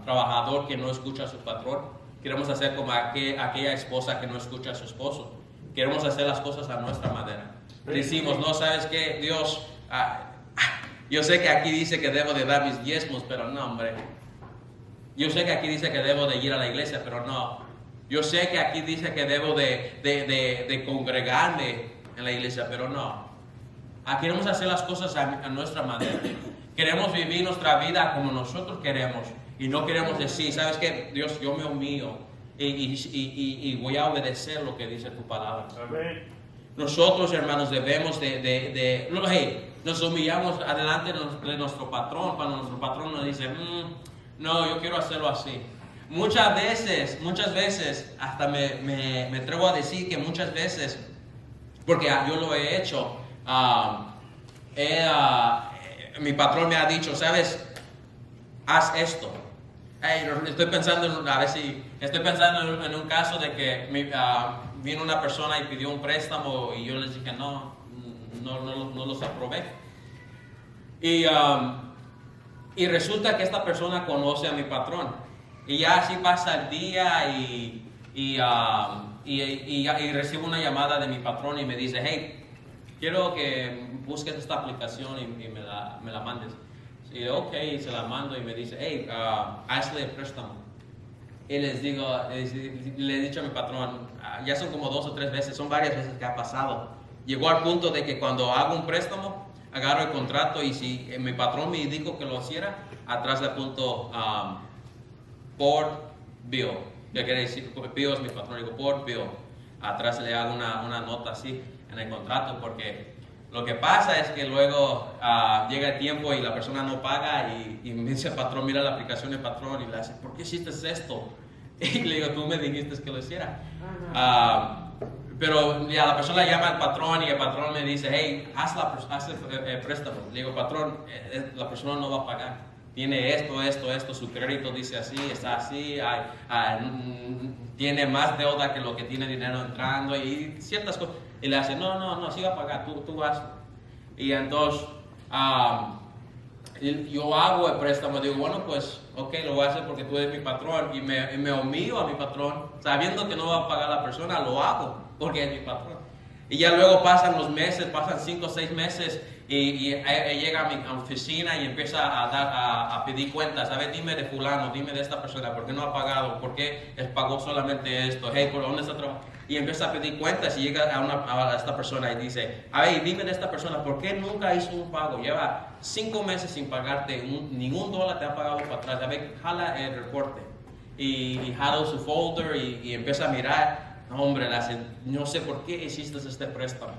trabajador que no escucha a su patrón. Queremos hacer como aquella esposa que no escucha a su esposo. Queremos hacer las cosas a nuestra manera. Decimos, no, ¿sabes qué? Dios, yo sé que aquí dice que debo de dar mis diezmos, pero no, hombre. Yo sé que aquí dice que debo de ir a la iglesia, pero no. Yo sé que aquí dice que debo de congregarme en la iglesia, pero no. Queremos hacer las cosas a nuestra manera. Queremos vivir nuestra vida como nosotros queremos. Y no queremos decir, ¿sabes qué? Dios, yo me humillo y voy a obedecer lo que dice tu palabra. Amén. Nosotros, hermanos, debemos nos humillamos adelante de nuestro patrón cuando nuestro patrón nos dice, no, yo quiero hacerlo así. Muchas veces, hasta me atrevo a decir que muchas veces, porque yo lo he hecho, mi patrón me ha dicho, ¿sabes? Haz esto. Estoy pensando en un caso de que vino una persona y pidió un préstamo y yo les dije no los aprobé. Y resulta que esta persona conoce a mi patrón. Y ya así pasa el día y recibo una llamada de mi patrón y me dice, hey, quiero que busques esta aplicación y me la mandes. Y yo, ok, se la mando y me dice, hey, hazle el préstamo. Y le he dicho a mi patrón, ya son como 2 o 3 veces, son varias veces que ha pasado. Llegó al punto de que cuando hago un préstamo, agarro el contrato y si mi patrón me dijo que lo hiciera, atrás le apunto por bill. ¿Qué quiere decir? Bill es mi patrón, digo por bill. Atrás le hago una nota así en el contrato porque lo que pasa es que luego llega el tiempo y la persona no paga y me dice el patrón, mira la aplicación del patrón y le dice, ¿por qué hiciste esto? Y le digo, tú me dijiste que lo hiciera. Pero ya la persona llama al patrón y el patrón me dice, hey, haz el préstamo. Le digo, patrón, la persona no va a pagar. Tiene esto, su crédito dice así, está así, tiene más deuda que lo que tiene dinero entrando y ciertas cosas. Y le hace, no, sí va a pagar, tú hazlo. Y entonces yo hago el préstamo, digo, bueno, pues, ok, lo voy a hacer porque tú eres mi patrón. Y me humillo a mi patrón, sabiendo que no va a pagar la persona, lo hago porque es mi patrón. Y ya luego pasan los meses, pasan 5 o 6 meses y llega a mi oficina y empieza a pedir cuentas. A ver, dime de fulano, dime de esta persona, ¿por qué no ha pagado? ¿Por qué pagó solamente esto? Hey, ¿por dónde está trabajando? Y empieza a pedir cuentas y llega a esta persona y dice, a ver, dime de esta persona, ¿por qué nunca hizo un pago? Lleva 5 meses sin pagarte, ningún dólar te ha pagado para atrás. A ver, jala el reporte. Y jala su folder y empieza a mirar. No, hombre, no sé por qué hiciste este préstamo.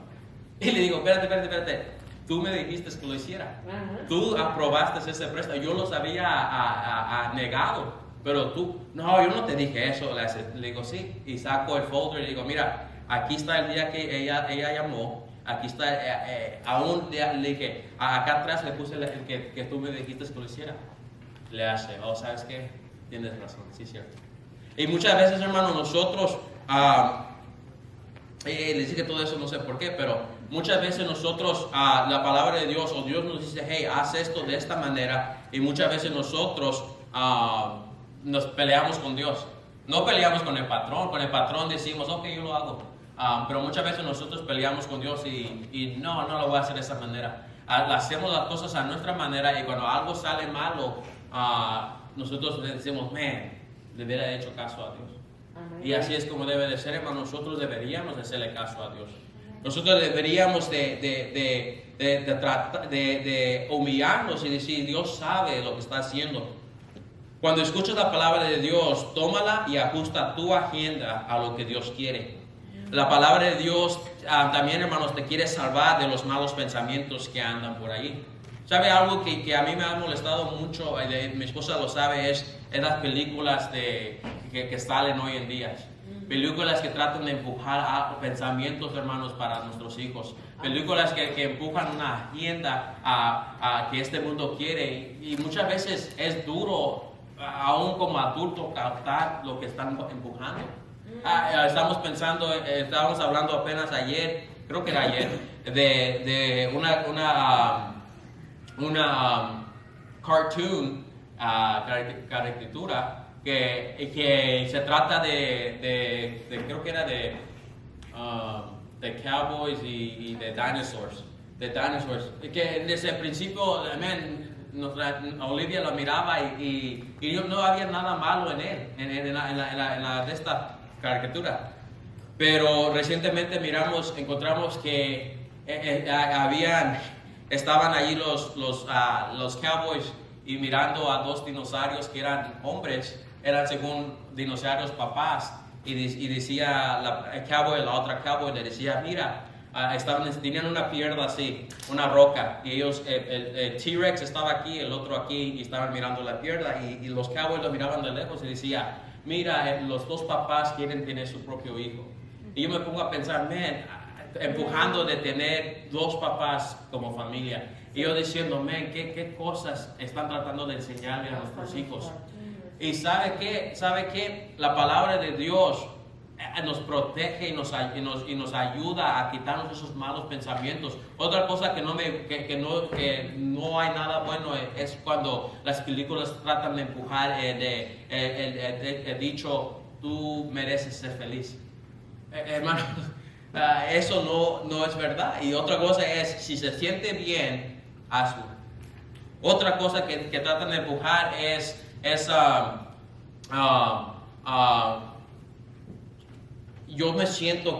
Y le digo, espérate. Tú me dijiste que lo hiciera. Tú aprobaste ese préstamo. Yo los había negado. Pero tú, no, yo no te dije eso. Le digo, sí. Y saco el folder y le digo, mira, aquí está el día que ella llamó. Aquí está, aún le dije, acá atrás le puse el que tú me dijiste que lo hiciera. Le hace, ¿sabes qué? Tienes razón, sí es cierto. Y muchas veces, hermano, nosotros, les dije todo eso, no sé por qué, pero muchas veces nosotros, la palabra de Dios, o Dios nos dice, hey, haz esto de esta manera, y muchas veces nosotros nos peleamos con Dios. No peleamos con el patrón decimos, ok, yo lo hago. Pero muchas veces nosotros peleamos con Dios y no lo voy a hacer de esa manera. Hacemos las cosas a nuestra manera y cuando algo sale malo, nosotros le decimos, le hubiera hecho caso a Dios. Amén. Y así es como debe de ser, hermano. Nosotros deberíamos de hacerle caso a Dios. Nosotros deberíamos de humillarnos y decir, Dios sabe lo que está haciendo. Cuando escuchas la palabra de Dios, tómala y ajusta tu agenda a lo que Dios quiere. La palabra de Dios también, hermanos, te quiere salvar de los malos pensamientos que andan por ahí. ¿Sabe algo que a mí me ha molestado mucho? Mi esposa lo sabe, es las películas que salen hoy en día. Películas que tratan de empujar a pensamientos, hermanos, para nuestros hijos. Películas que empujan una agenda a que este mundo quiere. Y muchas veces es duro, aún como adulto, captar lo que están empujando. Estábamos hablando apenas ayer, creo que era ayer, de una cartoon, caricatura, que se trata de creo que era de cowboys y de dinosaurs. Que desde el principio, Olivia lo miraba y no había nada malo en él, en la de esta caricatura. Pero recientemente encontramos que estaban allí los Cowboys y mirando a dos dinosaurios que eran hombres, eran según dinosaurios papás, y decía el cowboy, la otra cowboy le decía, mira, tenían una pierna así, una roca, y ellos, el T-Rex estaba aquí, el otro aquí, y estaban mirando la pierna, y los cowboys lo miraban de lejos y decía, mira, los dos papás quieren tener su propio hijo. Y yo me pongo a pensar, empujando de tener dos papás como familia. Y yo diciendo, ¿qué cosas están tratando de enseñarle a nuestros hijos? Y ¿sabe qué? La palabra de Dios nos protege y nos ayuda a quitarnos esos malos pensamientos. Otra cosa que no hay nada bueno es cuando las películas tratan de empujar el dicho, tú mereces ser feliz. Hermano, eso no es verdad. Y otra cosa es, si se siente bien, hazlo. Otra cosa que tratan de empujar es yo me siento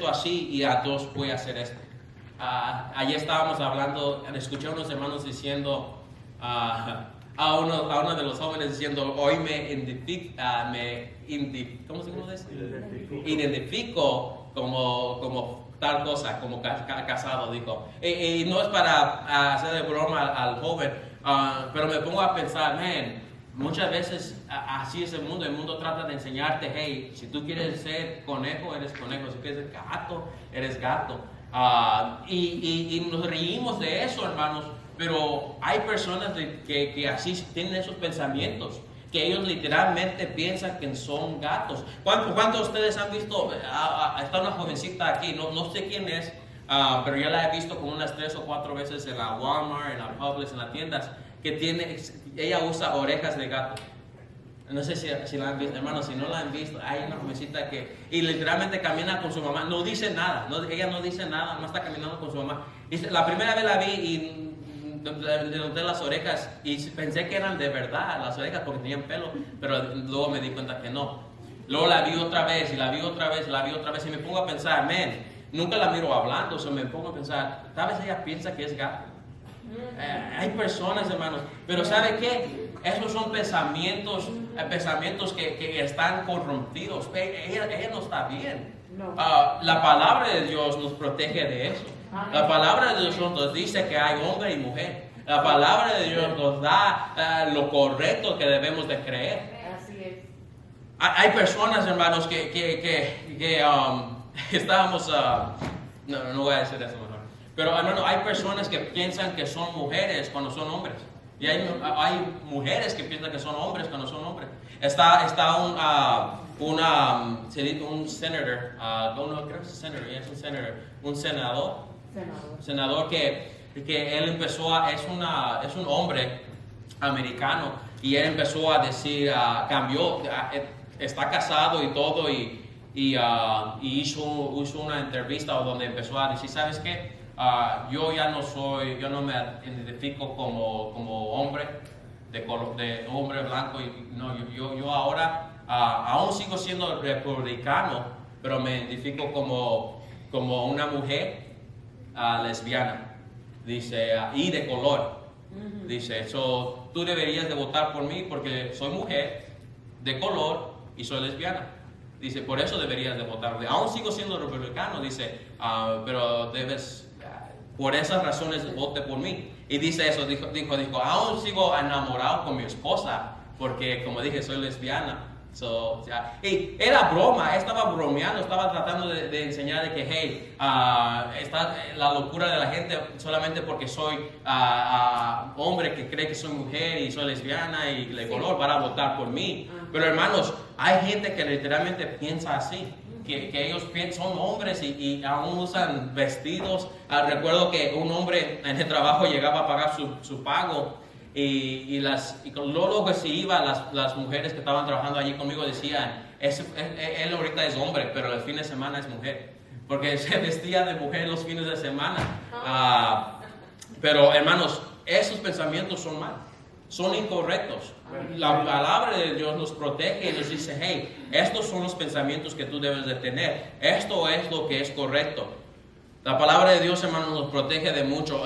así y a todos voy a hacer esto. Ayer estábamos hablando, escuché a unos hermanos diciendo, a uno de los jóvenes diciendo, hoy ¿cómo se dice? Identifico como tal cosa, como casado, dijo. Y no es para hacer de broma al joven, pero me pongo a pensar, muchas veces así es el mundo trata de enseñarte, hey, si tú quieres ser conejo, eres conejo, si quieres ser gato, eres gato. Y nos reímos de eso, hermanos, pero hay personas que así tienen esos pensamientos, que ellos literalmente piensan que son gatos. ¿Cuántos de ustedes han visto? Está una jovencita aquí, no sé quién es, pero yo la he visto como unas 3 o 4 veces en la Walmart, en la Publix, en las tiendas, ella usa orejas de gato. No sé si la han visto, hermanos, si no la han visto, hay una jovencita y literalmente camina con su mamá, no dice nada, ella no dice nada, no está caminando con su mamá. Y la primera vez la vi y le noté las orejas y pensé que eran de verdad las orejas porque tenían pelo, pero luego me di cuenta que no. Luego la vi otra vez y la vi otra vez y me pongo a pensar, nunca la miro hablando, me pongo a pensar, tal vez ella piensa que es gato. Hay personas, hermanos, pero ¿sabe qué? Esos son pensamientos que están corrompidos. Ella no está bien. La palabra de Dios nos protege de eso. La palabra de Dios nos dice que hay hombre y mujer. La palabra de Dios nos da lo correcto que debemos de creer. Así es. Hay personas, hermanos, que estábamos... no voy a decir eso mejor. Pero, hermano, hay personas que piensan que son mujeres cuando son hombres. Y hay mujeres que piensan que son hombres cuando son hombres. Está un senator, creo que es un senador que él empezó es un hombre americano y él empezó a decir, cambió, está casado y todo y hizo una entrevista donde empezó a decir, ¿sabes qué? Yo no me identifico como hombre de hombre blanco y no, yo ahora aún sigo siendo republicano, pero me identifico como una mujer lesbiana, dice, y de color. Dice, tú deberías de votar por mí porque soy mujer de color y soy lesbiana. Dice, por eso deberías de votar. Aún sigo siendo republicano, dice, pero por esas razones vote por mí. Y dice eso, dijo, aún sigo enamorado con mi esposa porque, como dije, soy lesbiana. Y era broma, estaba bromeando, estaba tratando de enseñar de que, hey, está la locura de la gente solamente porque soy hombre que cree que soy mujer y soy lesbiana y de color para votar por mí. Pero hermanos, hay gente que literalmente piensa así, que ellos son hombres y aún usan vestidos. Recuerdo que un hombre en el trabajo llegaba a pagar su pago. Y luego que se iba, las mujeres que estaban trabajando allí conmigo decían, él ahorita es hombre, pero el fin de semana es mujer, porque se vestía de mujer los fines de semana. Pero hermanos, esos pensamientos son son incorrectos. La palabra de Dios nos protege y nos dice, hey, estos son los pensamientos que tú debes de tener. Esto es lo que es correcto. La palabra de Dios, hermanos, nos protege de mucho.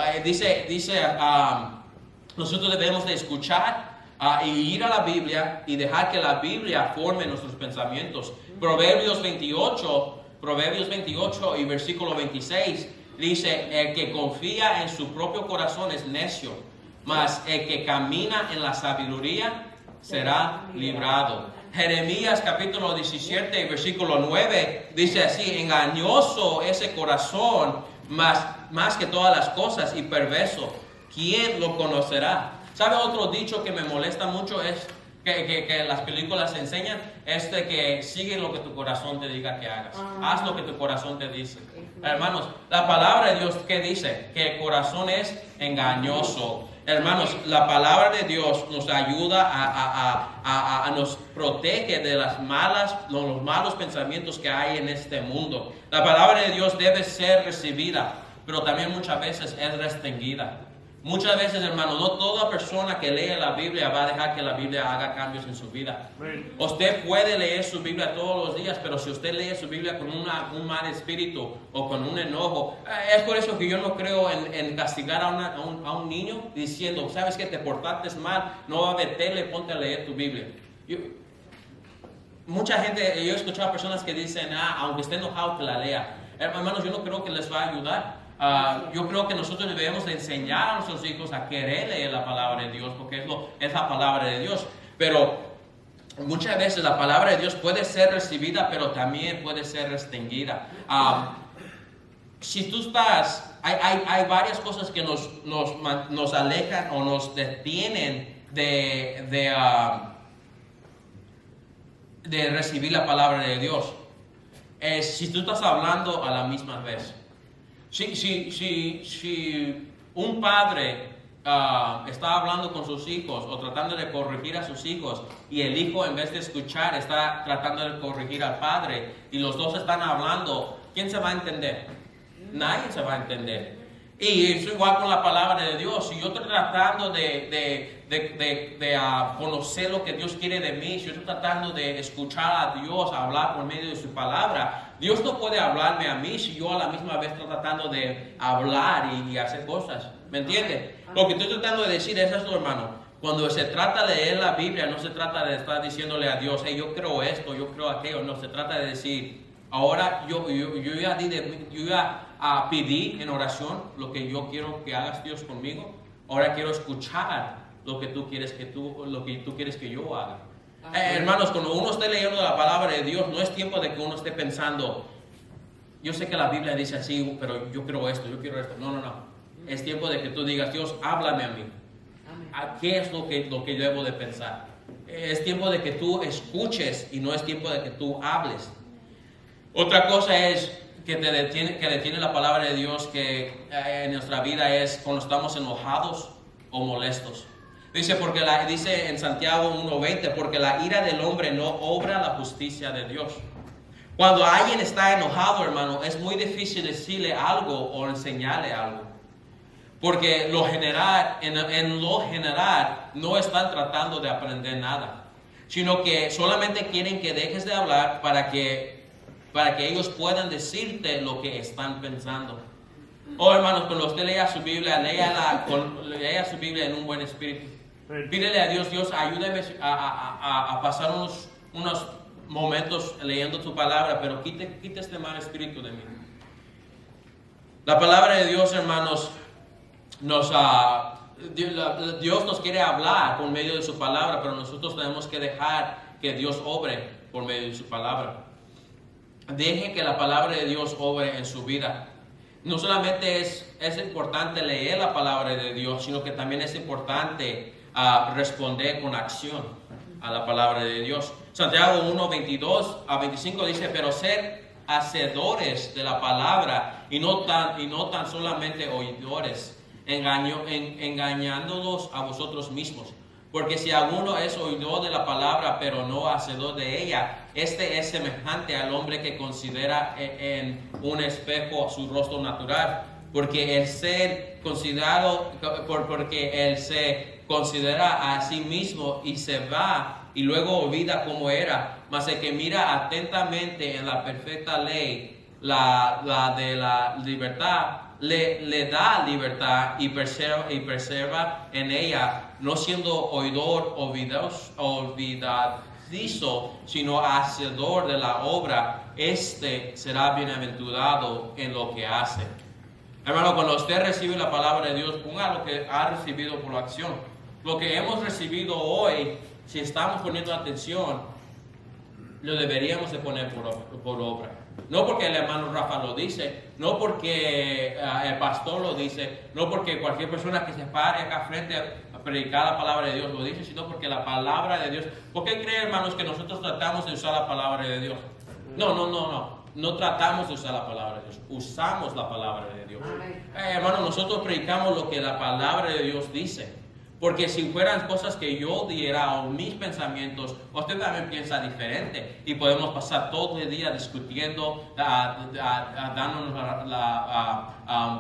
Nosotros debemos de escuchar y ir a la Biblia y dejar que la Biblia forme nuestros pensamientos. Proverbios 28 y versículo 26 dice, el que confía en su propio corazón es necio, mas el que camina en la sabiduría será librado. Jeremías capítulo 17 y versículo 9 dice así, engañoso ese corazón más que todas las cosas y perverso, ¿quién lo conocerá? ¿Sabe otro dicho que me molesta mucho? Es que las películas enseñan, es de que sigue lo que tu corazón te diga que hagas. Haz lo que tu corazón te dice. Hermanos, la palabra de Dios, ¿qué dice? Que el corazón es engañoso. Hermanos, la palabra de Dios nos ayuda nos protege de los malos pensamientos que hay en este mundo. La palabra de Dios debe ser recibida, pero también muchas veces es restringida. Muchas veces, hermano, no toda persona que lee la Biblia va a dejar que la Biblia haga cambios en su vida. Usted puede leer su Biblia todos los días, pero si usted lee su Biblia con un mal espíritu o con un enojo, es por eso que yo no creo en castigar a un niño diciendo, sabes que te portaste mal, no va a haber tele, ponte a leer tu Biblia. Mucha gente, yo he escuchado personas que dicen, aunque esté enojado, que la lea. Hermanos, yo no creo que les va a ayudar. Yo creo que nosotros debemos de enseñar a nuestros hijos a querer leer la palabra de Dios, porque es la palabra de Dios. Pero muchas veces la palabra de Dios puede ser recibida, pero también puede ser restringida. Si tú estás, hay varias cosas que nos alejan o nos detienen de recibir la palabra de Dios. Si tú estás hablando a la misma vez. Si un padre está hablando con sus hijos o tratando de corregir a sus hijos y el hijo en vez de escuchar está tratando de corregir al padre y los dos están hablando, ¿quién se va a entender? Nadie se va a entender. Y es igual con la palabra de Dios. Si yo estoy tratando de conocer lo que Dios quiere de mí, si yo estoy tratando de escuchar a Dios hablar por medio de su palabra, Dios no puede hablarme a mí si yo a la misma vez estoy tratando de hablar y hacer cosas. ¿Me entiende? Lo que estoy tratando de decir es esto, hermano. Cuando se trata de leer la Biblia, no se trata de estar diciéndole a Dios, hey, yo creo esto, yo creo aquello. No, se trata de decir, ahora yo ya pedí en oración lo que yo quiero que hagas, Dios, conmigo. Ahora quiero escuchar lo que tú quieres que yo haga. Hermanos, cuando uno esté leyendo la palabra de Dios, no es tiempo de que uno esté pensando, yo sé que la Biblia dice así, pero yo quiero esto, yo quiero esto. No. Es tiempo de que tú digas, Dios, háblame a mí. ¿Qué es lo que debo de pensar? Es tiempo de que tú escuches y no es tiempo de que tú hables. Otra cosa es que detiene la palabra de Dios que en nuestra vida es cuando estamos enojados o molestos. Dice en Santiago 1:20, porque la ira del hombre no obra la justicia de Dios. Cuando alguien está enojado, hermano, es muy difícil decirle algo o enseñarle algo. Porque en lo general no están tratando de aprender nada, sino que solamente quieren que dejes de hablar para que ellos puedan decirte lo que están pensando. Hermanos, cuando usted lea su Biblia, lea su Biblia en un buen espíritu. Pídele a Dios, ayúdame a pasar unos momentos leyendo tu palabra, pero quite este mal espíritu de mí. La palabra de Dios, hermanos, Dios nos quiere hablar por medio de su palabra, pero nosotros tenemos que dejar que Dios obre por medio de su palabra. Deje que la palabra de Dios obre en su vida. No solamente es importante leer la palabra de Dios, sino que también es importante responder con acción a la palabra de Dios. Santiago 1:22-25 dice, pero ser hacedores de la palabra y no tan solamente oidores, engañándolos a vosotros mismos. Porque si alguno es oidor de la palabra, pero no hacedor de ella, este es semejante al hombre que considera en un espejo su rostro natural. Porque el ser considera a sí mismo y se va y luego olvida cómo era, mas el que mira atentamente en la perfecta ley, la de la libertad, le da libertad y persevera en ella, no siendo oidor olvidadizo, sino hacedor de la obra, este será bienaventurado en lo que hace. Hermano, cuando usted recibe la palabra de Dios, ponga lo que ha recibido por la acción. Lo que hemos recibido hoy, si estamos poniendo atención, lo deberíamos de poner por obra. No porque el hermano Rafa lo dice, no porque el pastor lo dice, no porque cualquier persona que se pare acá frente a predicar la palabra de Dios lo dice, sino porque la palabra de Dios. ¿Por qué creen, hermanos, que nosotros tratamos de usar la palabra de Dios? No tratamos de usar la palabra de Dios, usamos la palabra de Dios. Hermano, nosotros predicamos lo que la palabra de Dios dice. Porque si fueran cosas que yo diera o mis pensamientos, usted también piensa diferente. Y podemos pasar todo el día discutiendo, dándonos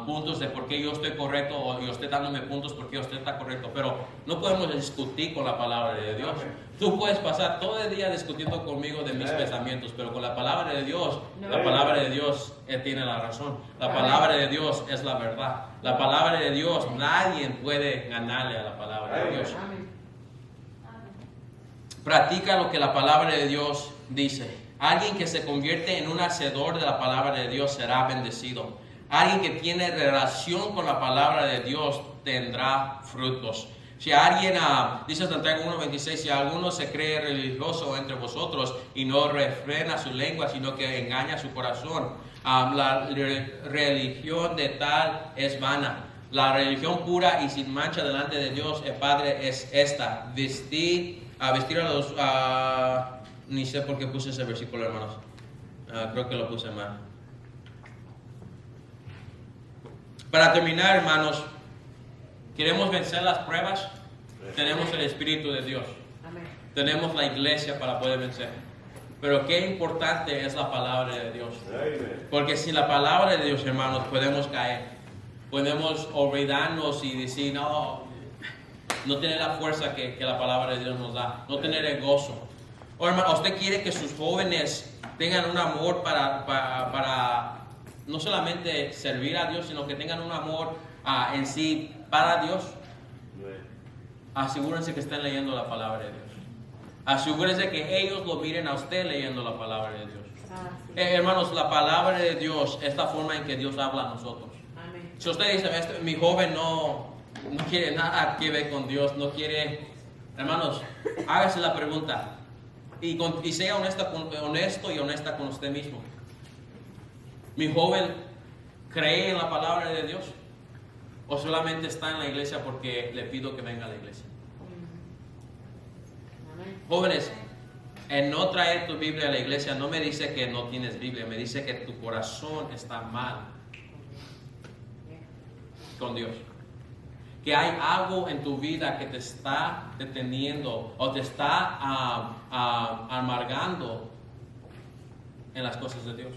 puntos de por qué yo estoy correcto y usted dándome puntos por qué usted está correcto. Pero no podemos discutir con la palabra de Dios. Tú puedes pasar todo el día discutiendo conmigo de mis pensamientos, pero con la palabra de Dios, la palabra de Dios tiene la razón. La palabra de Dios es la verdad. La palabra de Dios, nadie puede ganarle a la palabra de Dios. Practica lo que la palabra de Dios dice. Alguien que se convierte en un hacedor de la palabra de Dios será bendecido. Alguien que tiene relación con la palabra de Dios tendrá frutos. Si alguien, dice Santiago 1:26, si alguno se cree religioso entre vosotros y no refrena su lengua, sino que engaña su corazón, la religión de tal es vana. La religión pura y sin mancha delante de Dios el Padre es esta: vestir a los... ni sé por qué puse ese versículo, hermanos. Creo que lo puse mal. Para terminar, hermanos, ¿queremos vencer las pruebas? Tenemos el Espíritu de Dios. Amén. Tenemos la iglesia para poder vencer. Pero qué importante es la palabra de Dios. Porque sin la palabra de Dios, hermanos, podemos caer. Podemos olvidarnos y decir, no tener la fuerza que la palabra de Dios nos da. No tener el gozo. O hermano, ¿usted quiere que sus jóvenes tengan un amor para no solamente servir a Dios, sino que tengan un amor en sí para Dios? Asegúrense que estén leyendo la palabra de Dios. Asegúrense que ellos lo miren a usted leyendo la palabra de Dios. Hermanos, la palabra de Dios es la forma en que Dios habla a nosotros. Amén. Si usted dice, mi joven no quiere nada que ver con Dios, no quiere... Hermanos, hágase la pregunta y sea honesto y honesta con usted mismo. ¿Mi joven cree en la palabra de Dios? ¿O solamente está en la iglesia porque le pido que venga a la iglesia? Jóvenes, en no traer tu Biblia a la iglesia no me dice que no tienes Biblia, me dice que tu corazón está mal con Dios. Que hay algo en tu vida que te está deteniendo o te está amargando en las cosas de Dios.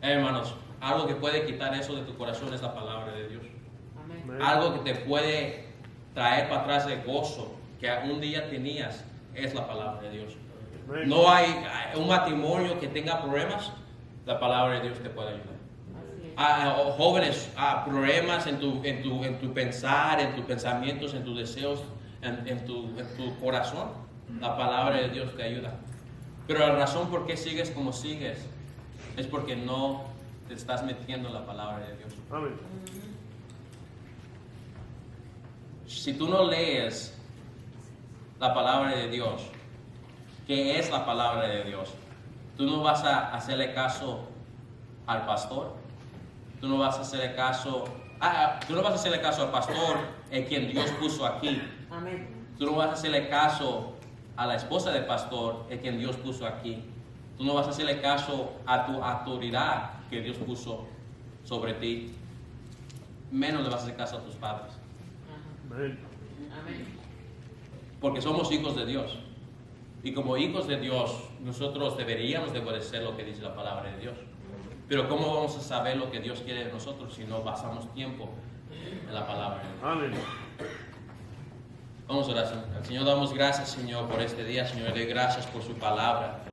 Hermanos, algo que puede quitar eso de tu corazón es la palabra de Dios. Amén. Algo que te puede traer para atrás el gozo que un día tenías es la palabra de Dios. Amén. No hay un matrimonio que tenga problemas, la palabra de Dios te puede ayudar. Jóvenes, problemas en tu pensar, en tus pensamientos, en tus deseos, en tu corazón, la palabra de Dios te ayuda. Pero la razón por qué sigues como sigues es porque no te estás metiendo en la palabra de Dios. Amén. Si tú no lees la palabra de Dios, ¿qué es la palabra de Dios? Tú no vas a hacerle caso al pastor. Tú no vas a hacerle caso al pastor, el quien Dios puso aquí. Amén. Tú no vas a hacerle caso a la esposa del pastor, el quien Dios puso aquí. Tú no vas a hacerle caso a tu autoridad que Dios puso sobre ti. Menos le vas a hacer caso a tus padres. Amén. Porque somos hijos de Dios. Y como hijos de Dios, nosotros deberíamos de obedecer lo que dice la palabra de Dios. Pero ¿cómo vamos a saber lo que Dios quiere de nosotros si no pasamos tiempo en la palabra de Dios? Amén. Vamos a orar. Señor, damos gracias, Señor, por este día. Señor, le doy gracias por su palabra.